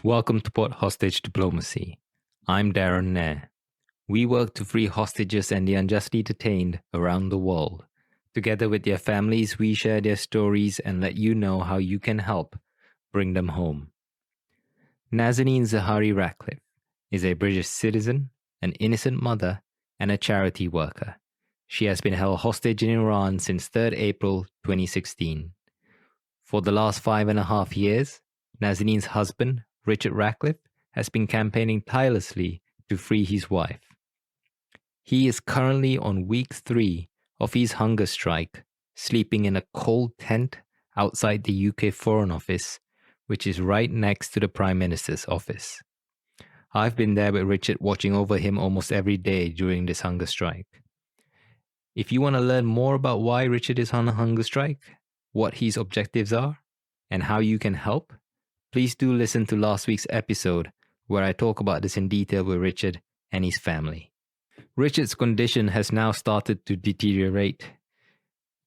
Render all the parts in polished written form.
Welcome to Port Hostage Diplomacy. I'm Dara Conduit. We work to free hostages and the unjustly detained around the world. Together with their families, we share their stories and let you know how you can help bring them home. Nazanin Zaghari-Ratcliffe is a British citizen, an innocent mother, and a charity worker. She has been held hostage in Iran since 3rd April 2016. For the last 5.5 years, Nazanin's husband, Richard Ratcliffe, has been campaigning tirelessly to free his wife. He is currently on week 3 of his hunger strike, sleeping in a cold tent outside the UK Foreign Office, which is right next to the Prime Minister's office. I've been there with Richard watching over him almost every day during this hunger strike. If you want to learn more about why Richard is on a hunger strike, what his objectives are, and how you can help, please do listen to last week's episode where I talk about this in detail with Richard and his family. Richard's condition has now started to deteriorate.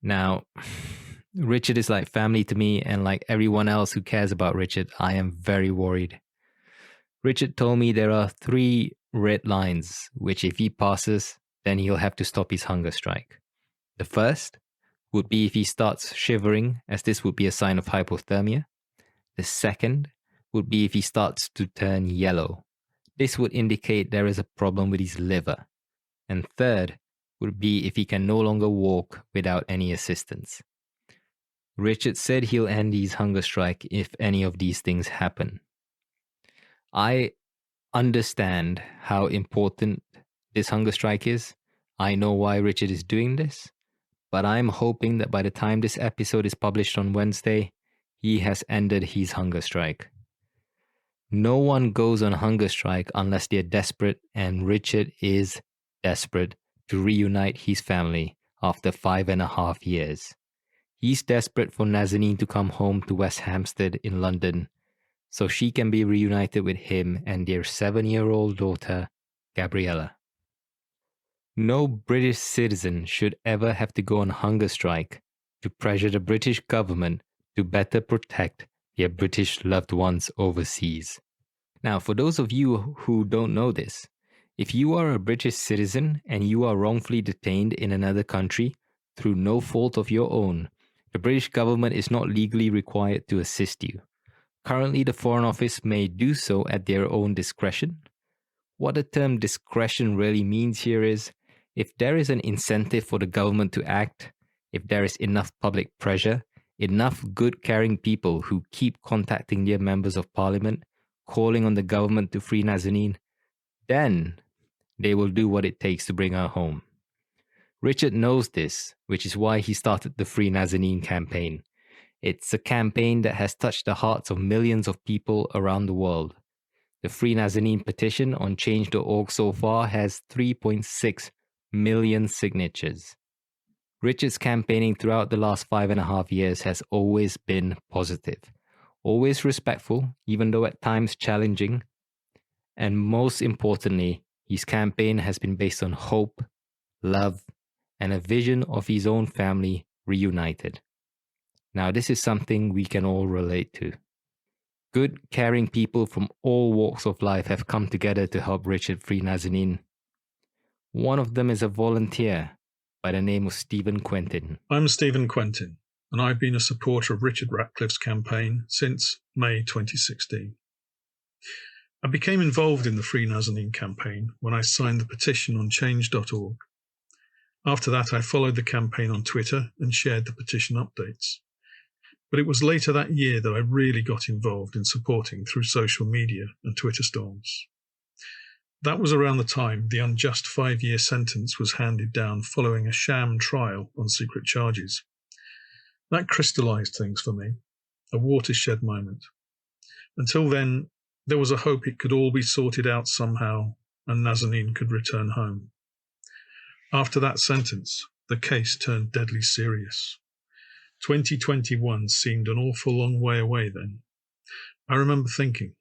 Now, Richard is like family to me, and like everyone else who cares about Richard, I am very worried. Richard told me there are 3 red lines, which if he passes, then he'll have to stop his hunger strike. The first would be if he starts shivering, as this would be a sign of hypothermia. The second would be if he starts to turn yellow. This would indicate there is a problem with his liver. And third would be if he can no longer walk without any assistance. Richard said he'll end his hunger strike if any of these things happen. I understand how important this hunger strike is. I know why Richard is doing this, but I'm hoping that by the time this episode is published on Wednesday, he has ended his hunger strike. No one goes on hunger strike unless they're desperate, and Richard is desperate to reunite his family after 5.5 years. He's desperate for Nazanin to come home to West Hampstead in London so she can be reunited with him and their 7-year-old daughter, Gabriella. No British citizen should ever have to go on hunger strike to pressure the British government to better protect their British loved ones overseas. Now, for those of you who don't know this, if you are a British citizen and you are wrongfully detained in another country through no fault of your own, the British government is not legally required to assist you. Currently, the Foreign Office may do so at their own discretion. What the term discretion really means here is, if there is an incentive for the government to act, if there is enough public pressure, enough good caring people who keep contacting their members of parliament, calling on the government to free Nazanin, then they will do what it takes to bring her home. Richard knows this, which is why he started the Free Nazanin campaign. It's a campaign that has touched the hearts of millions of people around the world. The Free Nazanin petition on change.org so far has 3.6 million signatures. Richard's campaigning throughout the last 5.5 years has always been positive, always respectful, even though at times challenging. And most importantly, his campaign has been based on hope, love, and a vision of his own family reunited. Now, this is something we can all relate to. Good, caring people from all walks of life have come together to help Richard free Nazanin. One of them is a volunteer by the name of Stephen Quentin. I'm Stephen Quentin, and I've been a supporter of Richard Ratcliffe's campaign since May 2016. I became involved in the Free Nazanin campaign when I signed the petition on change.org. After that, I followed the campaign on Twitter and shared the petition updates. But it was later that year that I really got involved in supporting through social media and Twitter storms. That was around the time the unjust 5-year sentence was handed down following a sham trial on secret charges. That crystallised things for me, a watershed moment. Until then, there was a hope it could all be sorted out somehow and Nazanin could return home. After that sentence, the case turned deadly serious. 2021 seemed an awful long way away then. I remember thinking,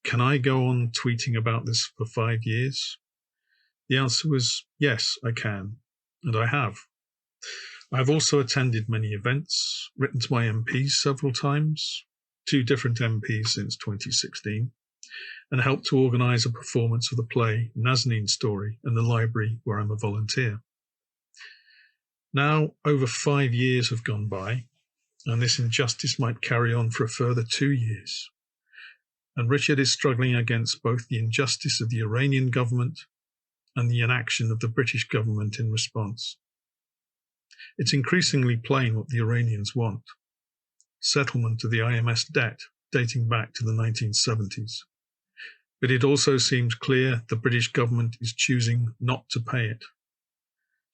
can I go on tweeting about this for 5 years? The answer was yes, I can, and I have. I've also attended many events, written to my MPs several times, 2 different MPs since 2016, and helped to organise a performance of the play Nazanin's Story in the library where I'm a volunteer. Now, over 5 years have gone by, and this injustice might carry on for a further 2 years. And Richard is struggling against both the injustice of the Iranian government and the inaction of the British government in response. It's increasingly plain what the Iranians want: settlement of the IMS debt dating back to the 1970s. But it also seems clear the British government is choosing not to pay it,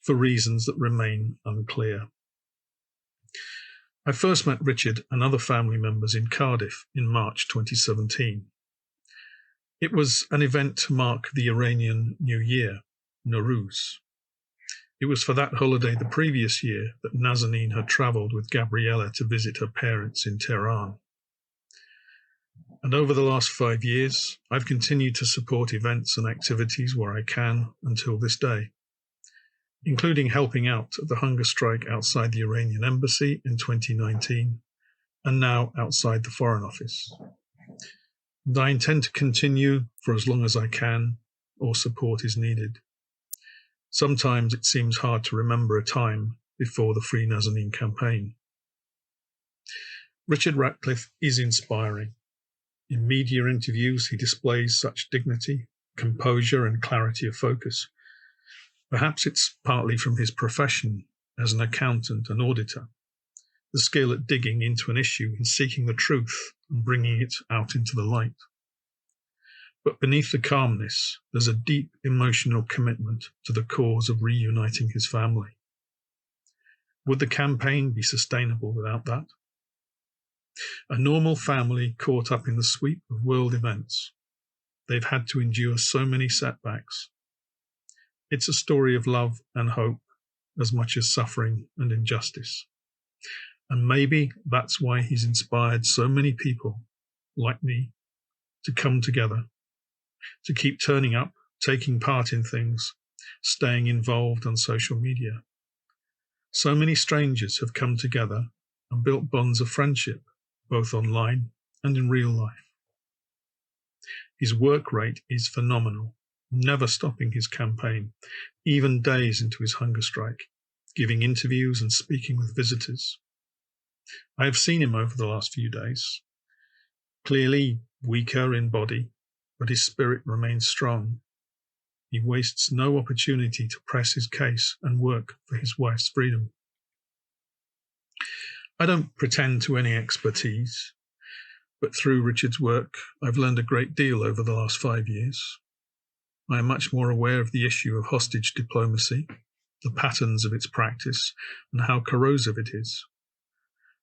for reasons that remain unclear. I first met Richard and other family members in Cardiff in March 2017. It was an event to mark the Iranian New Year, Nowruz. It was for that holiday the previous year that Nazanin had travelled with Gabriella to visit her parents in Tehran. And over the last 5 years, I've continued to support events and activities where I can until this day, including helping out at the hunger strike outside the Iranian embassy in 2019, and now outside the Foreign Office. And I intend to continue for as long as I can, or support is needed. Sometimes it seems hard to remember a time before the Free Nazanin campaign. Richard Ratcliffe is inspiring. In media interviews, he displays such dignity, composure, and clarity of focus. Perhaps it's partly from his profession as an accountant and auditor, the skill at digging into an issue and seeking the truth and bringing it out into the light. But beneath the calmness, there's a deep emotional commitment to the cause of reuniting his family. Would the campaign be sustainable without that? A normal family caught up in the sweep of world events. They've had to endure so many setbacks. It's a story of love and hope as much as suffering and injustice. And maybe that's why he's inspired so many people, like me, to come together, to keep turning up, taking part in things, staying involved on social media. So many strangers have come together and built bonds of friendship, both online and in real life. His work rate is phenomenal, never stopping his campaign, even days into his hunger strike, giving interviews and speaking with visitors. I have seen him over the last few days, clearly weaker in body, but his spirit remains strong. He wastes no opportunity to press his case and work for his wife's freedom. I don't pretend to any expertise, but through Richard's work, I've learned a great deal over the last 5 years. I am much more aware of the issue of hostage diplomacy, the patterns of its practice, and how corrosive it is.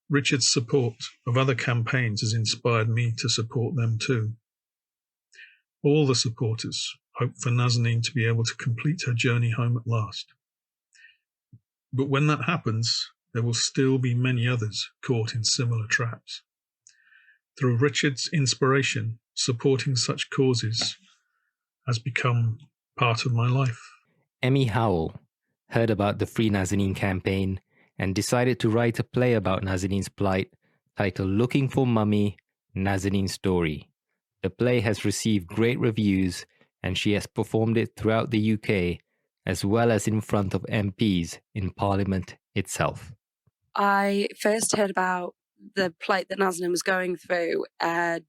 Richard's support of other campaigns has inspired me to support them too. All the supporters hope for Nazanin to be able to complete her journey home at last. But when that happens, there will still be many others caught in similar traps. Through Richard's inspiration, supporting such causes has become part of my life. Emmy Howell heard about the Free Nazanin campaign and decided to write a play about Nazanin's plight titled Looking for Mummy, Nazanin's Story. The play has received great reviews and she has performed it throughout the UK as well as in front of MPs in Parliament itself. I first heard about the plight that Nazanin was going through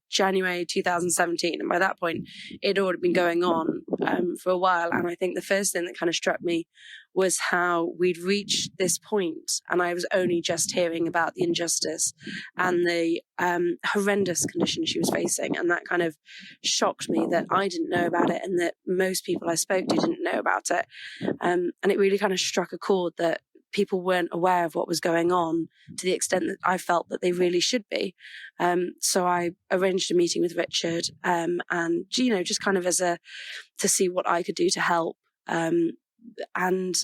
January 2017, and by that point it had already been going on for a while. And I think the first thing that kind of struck me was how we'd reached this point and I was only just hearing about the injustice and the horrendous conditions she was facing, and that kind of shocked me that I didn't know about it and that most people I spoke to didn't know about it, and it really kind of struck a chord that people weren't aware of what was going on to the extent that I felt that they really should be. So I arranged a meeting with Richard and, just kind of to see what I could do to help. And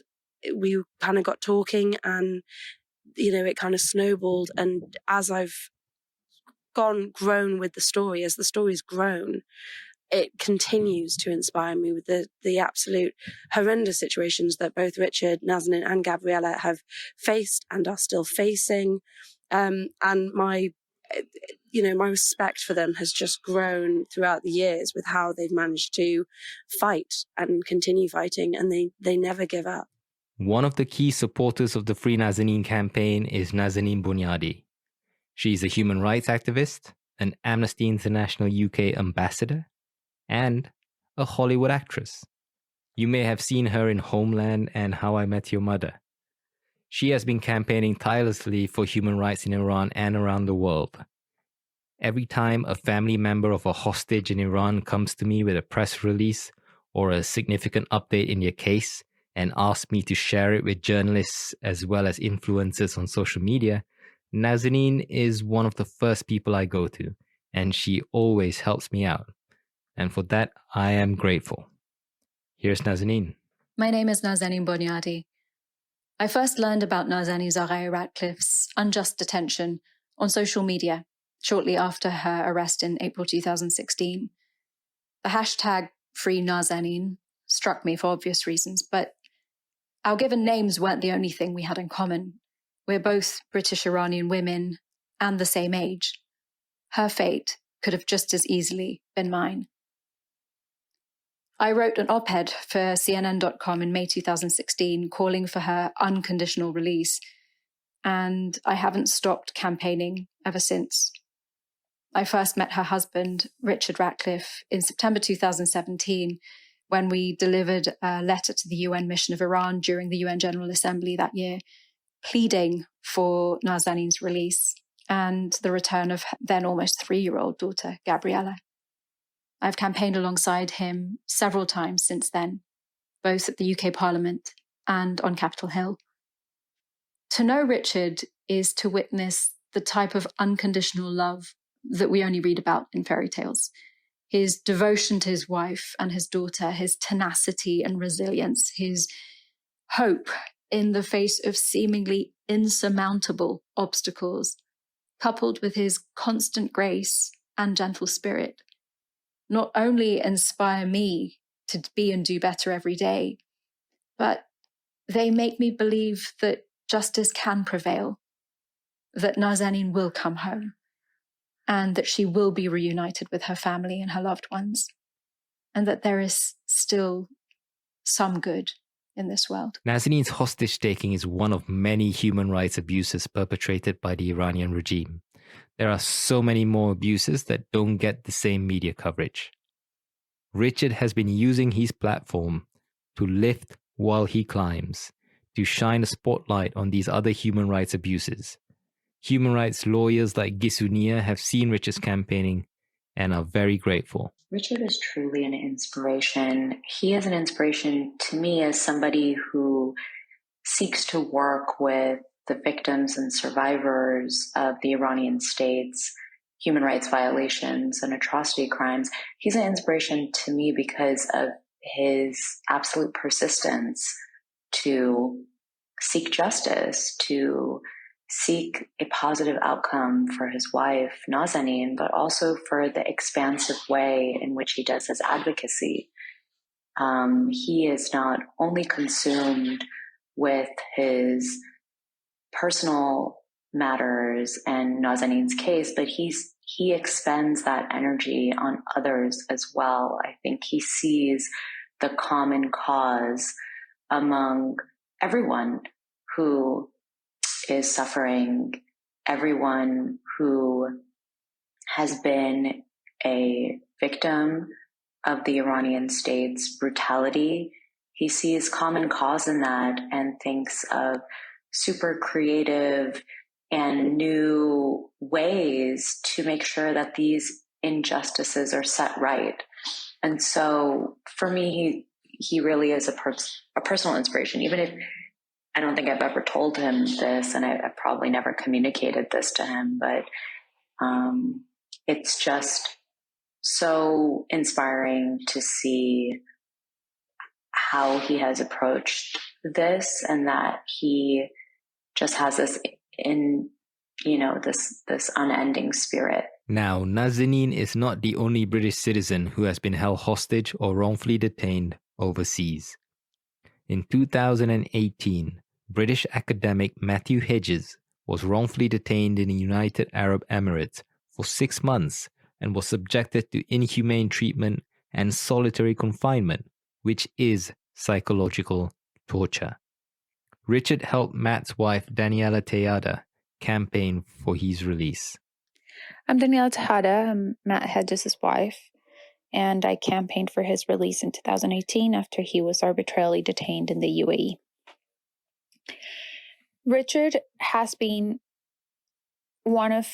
we kind of got talking and, it kind of snowballed. And as I've grown with the story, as the story's grown, it continues to inspire me with the absolute horrendous situations that both Richard, Nazanin and Gabriella have faced and are still facing. And my respect for them has just grown throughout the years with how they've managed to fight and continue fighting, and they never give up. One of the key supporters of the Free Nazanin campaign is Nazanin Boniadi. She's a human rights activist, an Amnesty International UK ambassador, and a Hollywood actress. You may have seen her in Homeland and How I Met Your Mother. She has been campaigning tirelessly for human rights in Iran and around the world. Every time a family member of a hostage in Iran comes to me with a press release or a significant update in their case and asks me to share it with journalists as well as influencers on social media, Nazanin is one of the first people I go to, and she always helps me out. And for that, I am grateful. Here's Nazanin. My name is Nazanin Boniadi. I first learned about Nazanin Zaghari-Ratcliffe's unjust detention on social media shortly after her arrest in April 2016. The hashtag Free Nazanin struck me for obvious reasons, but our given names weren't the only thing we had in common. We're both British Iranian women and the same age. Her fate could have just as easily been mine. I wrote an op-ed for CNN.com in May 2016 calling for her unconditional release, and I haven't stopped campaigning ever since. I first met her husband, Richard Ratcliffe, in September 2017 when we delivered a letter to the UN mission of Iran during the UN General Assembly that year, pleading for Nazanin's release and the return of then almost 3-year-old daughter, Gabriella. I've campaigned alongside him several times since then, both at the UK Parliament and on Capitol Hill. To know Richard is to witness the type of unconditional love that we only read about in fairy tales. His devotion to his wife and his daughter, his tenacity and resilience, his hope in the face of seemingly insurmountable obstacles, coupled with his constant grace and gentle spirit, not only inspire me to be and do better every day, but they make me believe that justice can prevail, that Nazanin will come home, and that she will be reunited with her family and her loved ones, and that there is still some good in this world. Nazanin's hostage-taking is one of many human rights abuses perpetrated by the Iranian regime. There are so many more abuses that don't get the same media coverage. Richard has been using his platform to lift while he climbs, to shine a spotlight on these other human rights abuses. Human rights lawyers like Gissou Nia have seen Richard's campaigning and are very grateful. Richard is truly an inspiration. He is an inspiration to me as somebody who seeks to work with the victims and survivors of the Iranian state's human rights violations and atrocity crimes. He's an inspiration to me because of his absolute persistence to seek justice, to seek a positive outcome for his wife, Nazanin, but also for the expansive way in which he does his advocacy. He is not only consumed with his personal matters and Nazanin's case, but he expends that energy on others as well. I think he sees the common cause among everyone who is suffering, everyone who has been a victim of the Iranian state's brutality. He sees common cause in that and thinks of super creative and new ways to make sure that these injustices are set right. And so for me, he really is a personal inspiration, even if I don't think I've ever told him this, and I've probably never communicated this to him, but it's just so inspiring to see how he has approached this, and that he just has this this unending spirit. Now, Nazanin is not the only British citizen who has been held hostage or wrongfully detained overseas. In 2018, British academic Matthew Hedges was wrongfully detained in the United Arab Emirates for 6 months and was subjected to inhumane treatment and solitary confinement, which is psychological torture. Richard helped Matt's wife, Daniela Tejada, campaign for his release. I'm Daniela Tejada. I'm Matt Hedges' wife, and I campaigned for his release in 2018 after he was arbitrarily detained in the UAE. Richard has been one of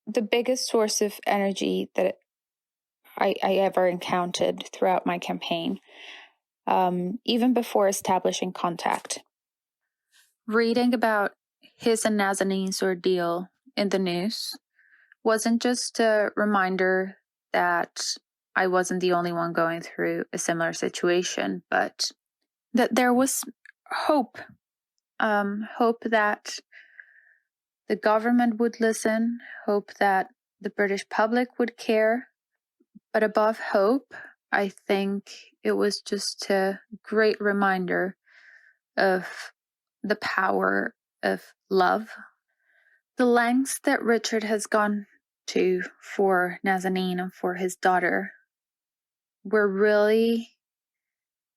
the biggest source of energy that I ever encountered throughout my campaign, even before establishing contact. Reading about his and Nazanin's ordeal in the news wasn't just a reminder that I wasn't the only one going through a similar situation, but that there was hope. Hope that the government would listen, hope that the British public would care. But above hope, I think it was just a great reminder of the power of love. The lengths that Richard has gone to for Nazanin and for his daughter were really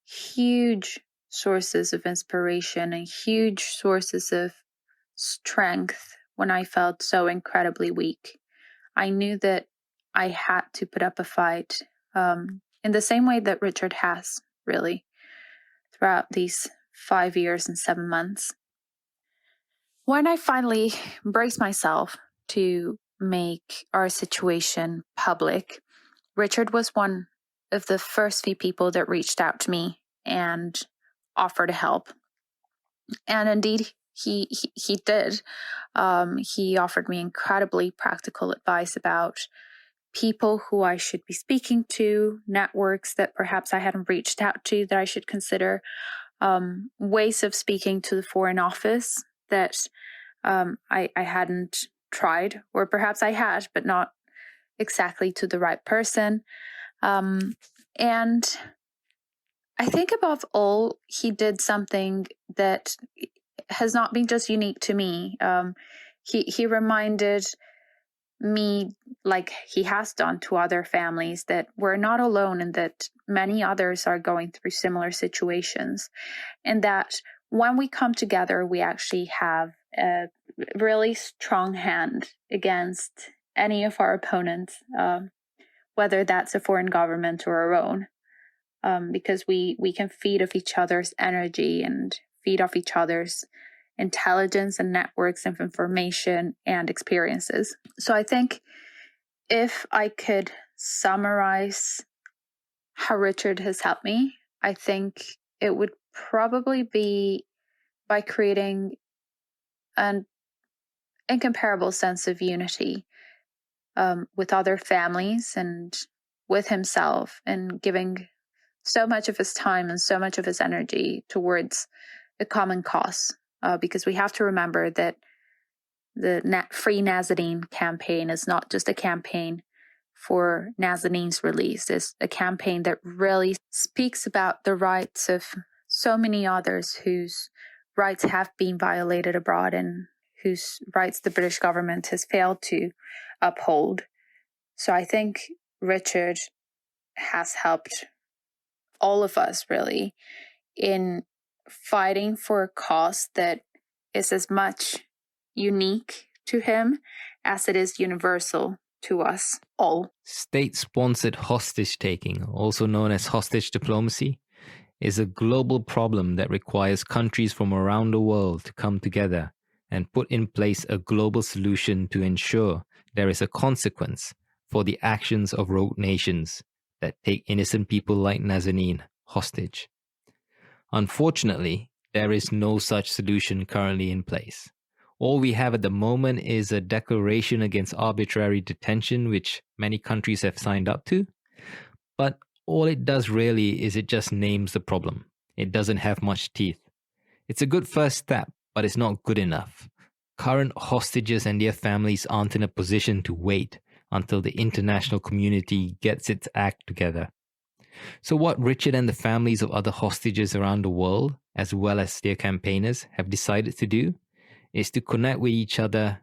huge sources of inspiration and huge sources of strength when I felt so incredibly weak. I knew that I had to put up a fight in the same way that Richard has, really, throughout these 5 years and 7 months. When I finally braced myself to make our situation public, Richard was one of the first few people that reached out to me and offered help. And indeed, he did. He offered me incredibly practical advice about people who I should be speaking to, networks that perhaps I hadn't reached out to that I should consider, ways of speaking to the Foreign Office that I hadn't tried, or perhaps I had, but not exactly to the right person. And I think above all, he did something that has not been just unique to me. He reminded me, like he has done to other families, that we're not alone and that many others are going through similar situations. And that when we come together, we actually have a really strong hand against any of our opponents, whether that's a foreign government or our own, because we can feed off each other's energy and feed off each other's intelligence and networks of information and experiences. So I think if I could summarize how Richard has helped me, I think it would probably be by creating an incomparable sense of unity with other families and with himself, and giving so much of his time and so much of his energy towards a common cause. Because we have to remember that the Free Nazanin campaign is not just a campaign for Nazanin's release. It's a campaign that really speaks about the rights of so many others whose rights have been violated abroad and whose rights the British government has failed to uphold. So I think Richard has helped all of us, really, in fighting for a cause that is as much unique to him as it is universal to us all. State-sponsored hostage-taking, also known as hostage diplomacy, is a global problem that requires countries from around the world to come together and put in place a global solution to ensure there is a consequence for the actions of rogue nations that take innocent people like Nazanin hostage. Unfortunately, there is no such solution currently in place. All we have at the moment is a declaration against arbitrary detention, which many countries have signed up to. But all it does really is it just names the problem. It doesn't have much teeth. It's a good first step, but it's not good enough. Current hostages and their families aren't in a position to wait until the international community gets its act together. So what Richard and the families of other hostages around the world, as well as their campaigners, have decided to do is to connect with each other,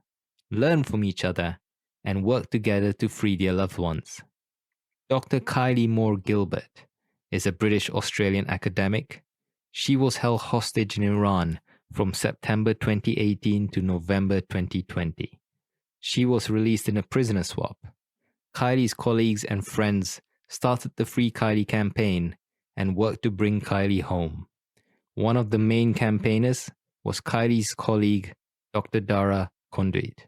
learn from each other, and work together to free their loved ones. Dr. Kylie Moore-Gilbert is a British-Australian academic. She was held hostage in Iran from September 2018 to November 2020. She was released in a prisoner swap. Kylie's colleagues and friends started the Free Kylie campaign and worked to bring Kylie home. One of the main campaigners was Kylie's colleague, Dr. Dara Conduit.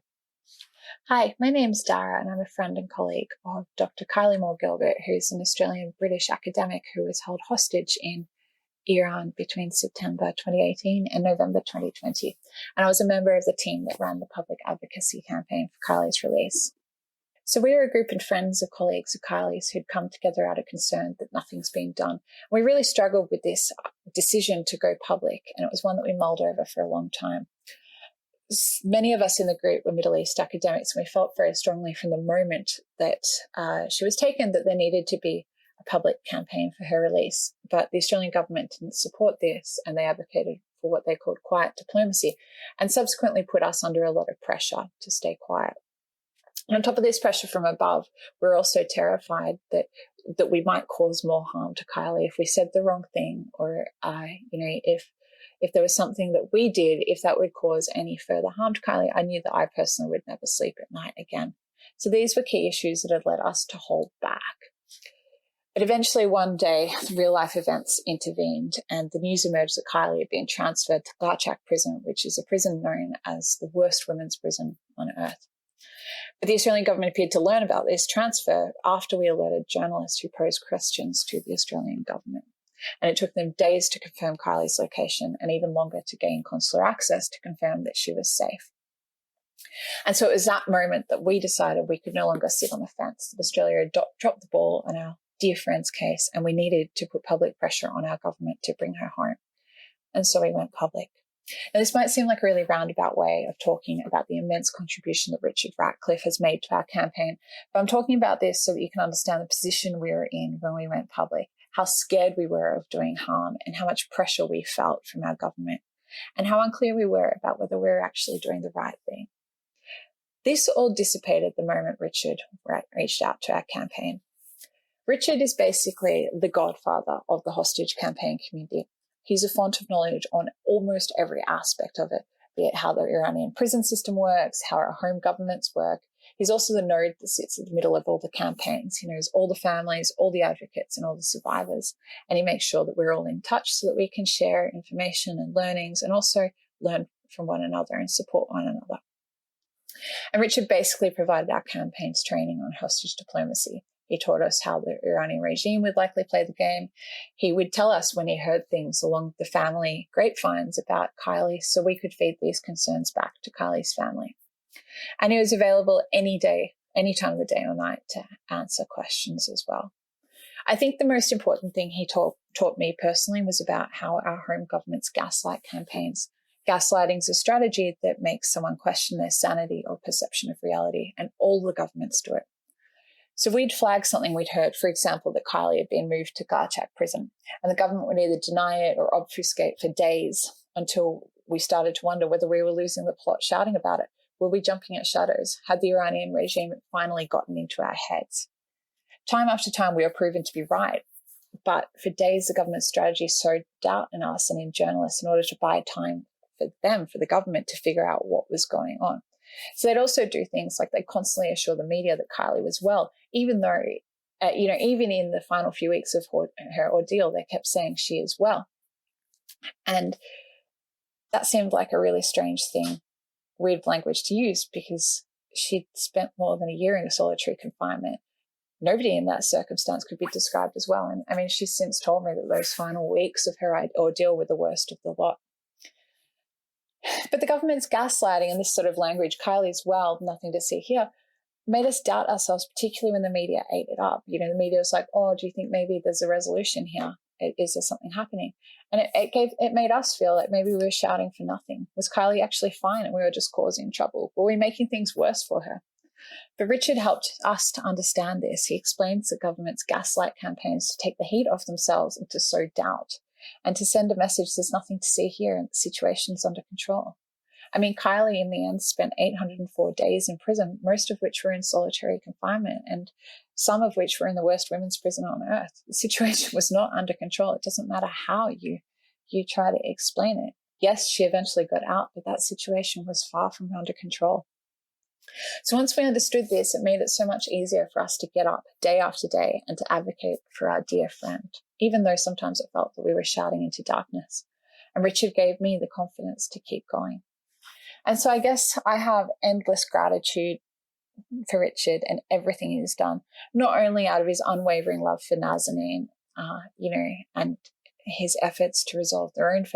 Hi, my name's Dara, and I'm a friend and colleague of Dr. Kylie Moore-Gilbert, who's an Australian-British academic who was held hostage in Iran between September 2018 and November 2020. And I was a member of the team that ran the public advocacy campaign for Kylie's release. So we were a group of friends of colleagues of Kylie's who'd come together out of concern that nothing's been done. We really struggled with this decision to go public, and it was one that we mulled over for a long time. Many of us in the group were Middle East academics, and we felt very strongly from the moment that she was taken that there needed to be a public campaign for her release. But the Australian government didn't support this, and they advocated for what they called quiet diplomacy, and subsequently put us under a lot of pressure to stay quiet. And on top of this pressure from above, we're also terrified that we might cause more harm to Kylie if we said the wrong thing, or if there was something that we did, if that would cause any further harm to Kylie. I knew that I personally would never sleep at night again. So these were key issues that had led us to hold back. But eventually one day, real life events intervened, and the news emerged that Kylie had been transferred to Garchak prison, which is a prison known as the worst women's prison on earth. But the Australian government appeared to learn about this transfer after we alerted journalists who posed questions to the Australian government. And it took them days to confirm Kylie's location, and even longer to gain consular access to confirm that she was safe. And so it was that moment that we decided we could no longer sit on the fence, that Australia had dropped the ball on our dear friend's case, and we needed to put public pressure on our government to bring her home. And so we went public. Now, this might seem like a really roundabout way of talking about the immense contribution that Richard Ratcliffe has made to our campaign, but I'm talking about this so that you can understand the position we were in when we went public, how scared we were of doing harm, and how much pressure we felt from our government, and how unclear we were about whether we were actually doing the right thing. This all dissipated the moment Richard reached out to our campaign. Richard is basically the godfather of the hostage campaign community. He's a font of knowledge on almost every aspect of it, be it how the Iranian prison system works, how our home governments work. He's also the node that sits at the middle of all the campaigns. He knows all the families, all the advocates, and all the survivors. And he makes sure that we're all in touch so that we can share information and learnings, and also learn from one another and support one another. And Richard basically provided our campaign's training on hostage diplomacy. He taught us how the Iranian regime would likely play the game. He would tell us when he heard things along the family grapevines about Kylie, so we could feed these concerns back to Kylie's family. And he was available any day, any time of the day or night to answer questions as well. I think the most important thing he taught me personally was about how our home governments gaslight campaigns. Gaslighting is a strategy that makes someone question their sanity or perception of reality, and all the governments do it. So we'd flag something we'd heard, for example, that Kylie had been moved to Garchak prison, and the government would either deny it or obfuscate for days until we started to wonder whether we were losing the plot shouting about it. Were we jumping at shadows? Had the Iranian regime finally gotten into our heads? Time after time, we were proven to be right. But for days, the government's strategy sowed doubt in us and in journalists in order to buy time for the government, to figure out what was going on. So they'd also do things like they'd constantly assure the media that Kylie was well, even though, even in the final few weeks of her ordeal, they kept saying she is well. And that seemed like a really strange thing, weird language to use, because she'd spent more than a year in solitary confinement. Nobody in that circumstance could be described as well. And I mean, she's since told me that those final weeks of her ordeal were the worst of the lot. But the government's gaslighting and this sort of language, Kylie's well, nothing to see here, made us doubt ourselves, particularly when the media ate it up. The media was like, oh, do you think maybe there's a resolution here? Is there something happening? And it made us feel like maybe we were shouting for nothing. Was Kylie actually fine and we were just causing trouble? Were we making things worse for her? But Richard helped us to understand this. He explains the government's gaslight campaigns to take the heat off themselves and to sow doubt, and to send a message there's nothing to see here and the situation's under control. I mean, Kylie in the end spent 804 days in prison, most of which were in solitary confinement and some of which were in the worst women's prison on earth. The situation was not under control. It doesn't matter how you try to explain it. Yes, she eventually got out, but that situation was far from under control. So once we understood this, it made it so much easier for us to get up day after day and to advocate for our dear friend, even though sometimes it felt that we were shouting into darkness. And Richard gave me the confidence to keep going. And so I guess I have endless gratitude for Richard and everything he's done, not only out of his unwavering love for Nazanin, and his efforts to resolve their own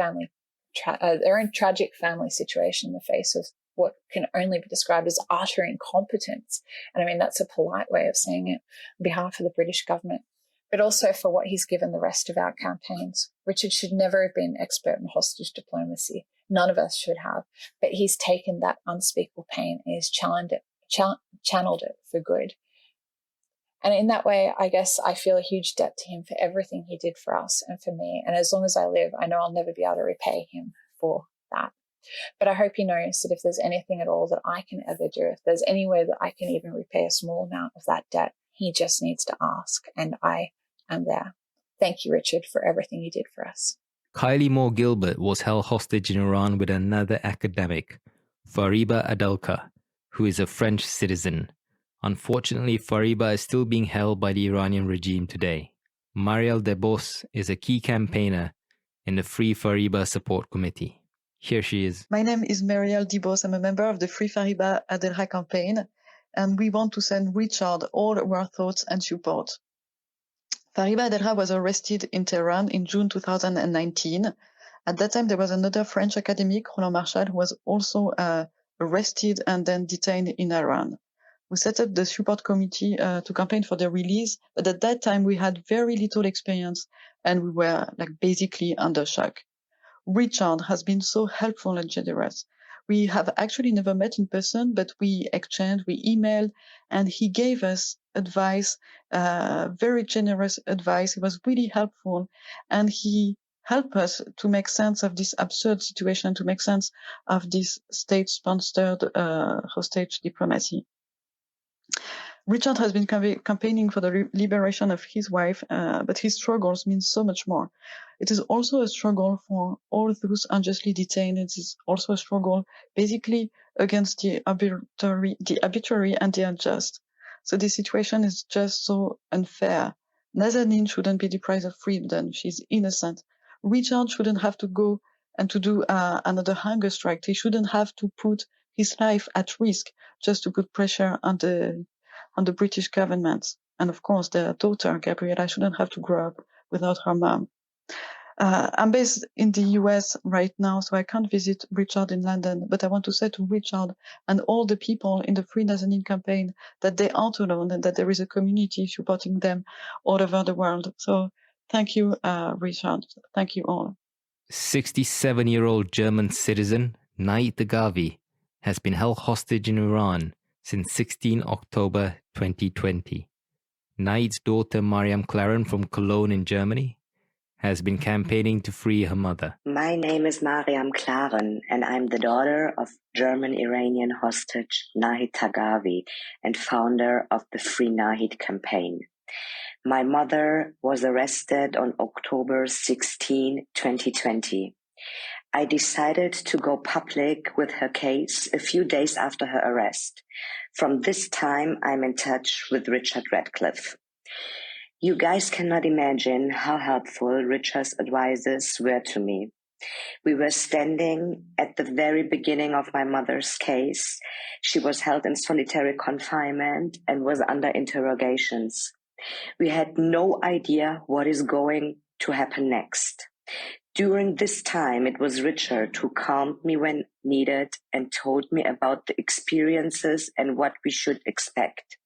tragic family situation in the face of what can only be described as utter incompetence. And I mean, that's a polite way of saying it on behalf of the British government, but also for what he's given the rest of our campaigns. Richard should never have been expert in hostage diplomacy. None of us should have, but he's taken that unspeakable pain and he's channeled it for good. And in that way, I guess I feel a huge debt to him for everything he did for us and for me. And as long as I live, I know I'll never be able to repay him for that. But I hope he knows that if there's anything at all that I can ever do, if there's any way that I can even repay a small amount of that debt, he just needs to ask, and I am there. Thank you, Richard, for everything you did for us. Kylie Moore-Gilbert was held hostage in Iran with another academic, Fariba Adelkhah, who is a French citizen. Unfortunately, Fariba is still being held by the Iranian regime today. Marielle Debos is a key campaigner in the Free Fariba Support Committee. Here she is. My name is Marielle Debos. I'm a member of the Free Fariba Adelkhah campaign, and we want to send Richard all our thoughts and support. Fariba Adelkhah was arrested in Tehran in June 2019. At that time, there was another French academic, Roland Marchal, who was also arrested and then detained in Iran. We set up the support committee to campaign for their release, but at that time we had very little experience and we were basically under shock. Richard has been so helpful and generous. We have actually never met in person, but we exchanged, we emailed, and he gave us advice, very generous advice. He was really helpful, and he helped us to make sense of this absurd situation, to make sense of this state-sponsored hostage diplomacy. Richard has been campaigning for the liberation of his wife, but his struggles mean so much more. It is also a struggle for all those unjustly detained. It is also a struggle basically against the arbitrary and the unjust. So this situation is just so unfair. Nazanin shouldn't be deprived of freedom. She's innocent. Richard shouldn't have to go and to do another hunger strike. He shouldn't have to put his life at risk just to put pressure on the British government. And of course, their daughter, Gabriella, shouldn't have to grow up without her mom. I'm based in the US right now, so I can't visit Richard in London, but I want to say to Richard and all the people in the Free Nazanin campaign that they aren't alone and that there is a community supporting them all over the world. So thank you, Richard. Thank you all. 67-year-old German citizen Nahid Taghavi has been held hostage in Iran since 16 October 2020. Nahid's daughter Mariam Claren from Cologne in Germany has been campaigning to free her mother. My name is Mariam Claren, and I'm the daughter of German-Iranian hostage Nahid Taghavi and founder of the Free Nahid campaign. My mother was arrested on October 16, 2020. I decided to go public with her case a few days after her arrest. From this time, I'm in touch with Richard Ratcliffe. You guys cannot imagine how helpful Richard's advices were to me. We were standing at the very beginning of my mother's case. She was held in solitary confinement and was under interrogations. We had no idea what is going to happen next. During this time, it was Richard who calmed me when needed and told me about the experiences and what we should expect.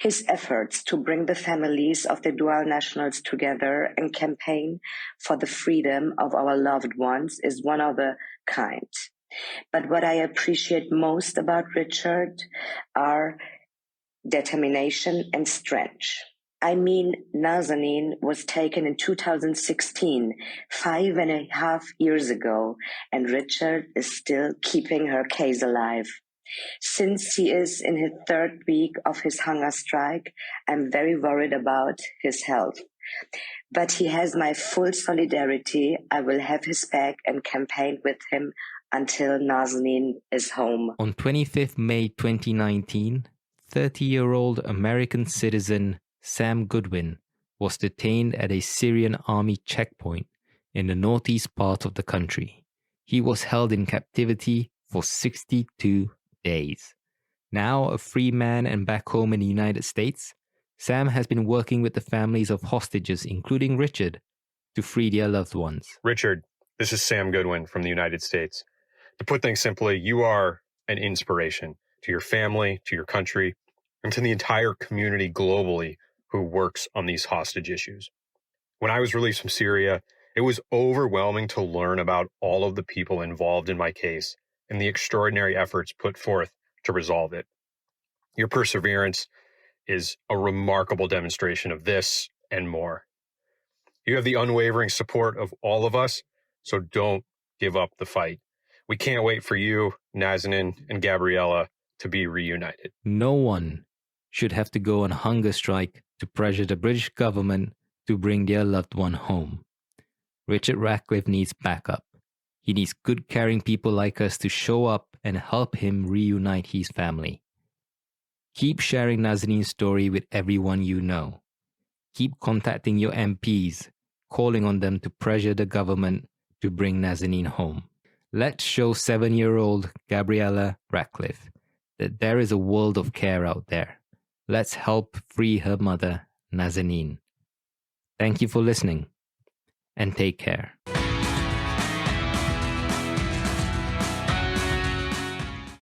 His efforts to bring the families of the dual nationals together and campaign for the freedom of our loved ones is one of a kind. But what I appreciate most about Richard are determination and strength. I mean, Nazanin was taken in 2016, 5.5 years ago, and Richard is still keeping her case alive. Since he is in his third week of his hunger strike, I'm very worried about his health. But he has my full solidarity. I will have his back and campaign with him until Nazanin is home. On 25th May 2019, 30-year-old American citizen Sam Goodwin was detained at a Syrian army checkpoint in the northeast part of the country. He was held in captivity for 62 days. Now a free man and back home in the United States, Sam has been working with the families of hostages, including Richard, to free their loved ones. Richard, this is Sam Goodwin from the United States. To put things simply, you are an inspiration to your family, to your country, and to the entire community globally who works on these hostage issues. When I was released from Syria, it was overwhelming to learn about all of the people involved in my case and the extraordinary efforts put forth to resolve it. Your perseverance is a remarkable demonstration of this and more. You have the unwavering support of all of us, so don't give up the fight. We can't wait for you, Nazanin, and Gabriella to be reunited. No one should have to go on hunger strike to pressure the British government to bring their loved one home. Richard Ratcliffe needs backup. He needs good, caring people like us to show up and help him reunite his family. Keep sharing Nazanin's story with everyone you know. Keep contacting your MPs, calling on them to pressure the government to bring Nazanin home. Let's show 7-year-old Gabriella Ratcliffe that there is a world of care out there. Let's help free her mother, Nazanin. Thank you for listening, and take care.